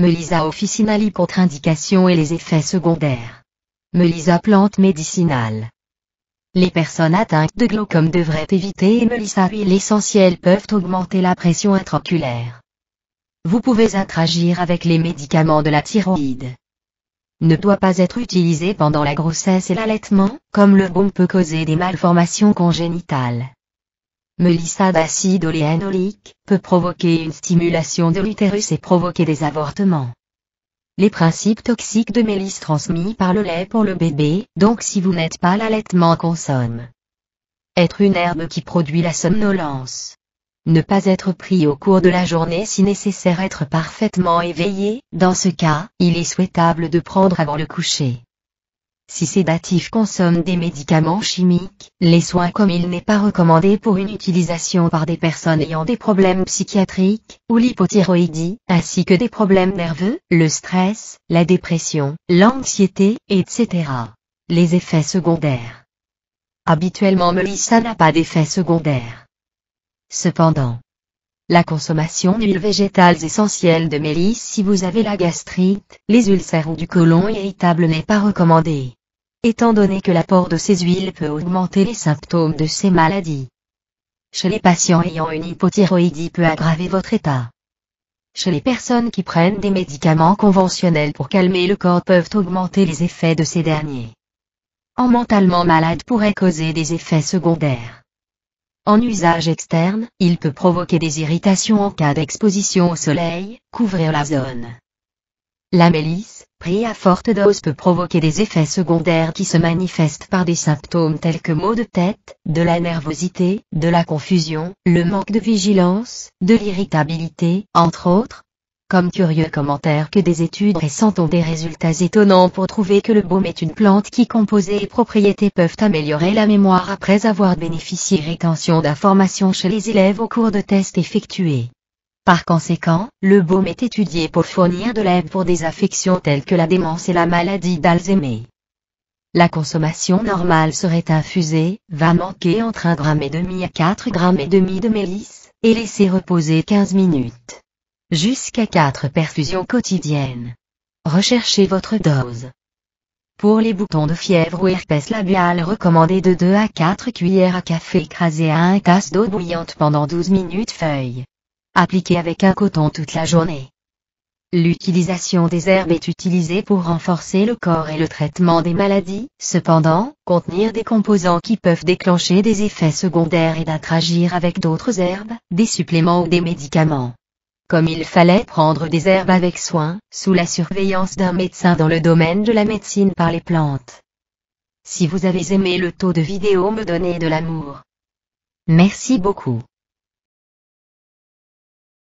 Melissa officinale, contre-indications et les effets secondaires. Melissa plante médicinale. Les personnes atteintes de glaucome devraient éviter Melissa huile essentielle peuvent augmenter la pression intraoculaire. Vous pouvez interagir avec les médicaments de la thyroïde. Ne doit pas être utilisé pendant la grossesse et l'allaitement, comme le baume peut causer des malformations congénitales. Melissa d'acide oléanolique peut provoquer une stimulation de l'utérus et provoquer des avortements. Les principes toxiques de mélisse transmis par le lait pour le bébé, donc si vous n'êtes pas l'allaitement consomme. Être une herbe qui produit la somnolence. Ne pas être pris au cours de la journée si nécessaire, être parfaitement éveillé, dans ce cas, il est souhaitable de prendre avant le coucher. Si sédatifs consomment des médicaments chimiques, les soins comme il n'est pas recommandé pour une utilisation par des personnes ayant des problèmes psychiatriques, ou l'hypothyroïdie, ainsi que des problèmes nerveux, le stress, la dépression, l'anxiété, etc. Les effets secondaires. Habituellement Melissa n'a pas d'effets secondaires. Cependant, la consommation d'huiles végétales essentielles de mélisse si vous avez la gastrite, les ulcères ou du côlon irritable n'est pas recommandée, étant donné que l'apport de ces huiles peut augmenter les symptômes de ces maladies. Chez les patients ayant une hypothyroïdie peut aggraver votre état. Chez les personnes qui prennent des médicaments conventionnels pour calmer le corps peuvent augmenter les effets de ces derniers. En mentalement malade pourrait causer des effets secondaires. En usage externe, il peut provoquer des irritations en cas d'exposition au soleil, couvrir la zone. La mélisse, prise à forte dose peut provoquer des effets secondaires qui se manifestent par des symptômes tels que maux de tête, de la nervosité, de la confusion, le manque de vigilance, de l'irritabilité, entre autres. Comme curieux commentaire que des études récentes ont des résultats étonnants pour trouver que le baume est une plante qui composées et propriétés peuvent améliorer la mémoire après avoir bénéficié rétention d'informations chez les élèves au cours de tests effectués. Par conséquent, le baume est étudié pour fournir de l'aide pour des affections telles que la démence et la maladie d'Alzheimer. La consommation normale serait infusée, va manquer entre 1,5 g à 4,5 g de mélisse, et laisser reposer 15 minutes. Jusqu'à 4 perfusions quotidiennes. Recherchez votre dose. Pour les boutons de fièvre ou herpès labial, recommandez de 2 à 4 cuillères à café écrasées à 1 tasse d'eau bouillante pendant 12 minutes feuilles. Appliquez avec un coton toute la journée. L'utilisation des herbes est utilisée pour renforcer le corps et le traitement des maladies, cependant, contenir des composants qui peuvent déclencher des effets secondaires et d'interagir avec d'autres herbes, des suppléments ou des médicaments. Comme il fallait prendre des herbes avec soin, sous la surveillance d'un médecin dans le domaine de la médecine par les plantes. Si vous avez aimé le taux de vidéo, me donnez de l'amour. Merci beaucoup.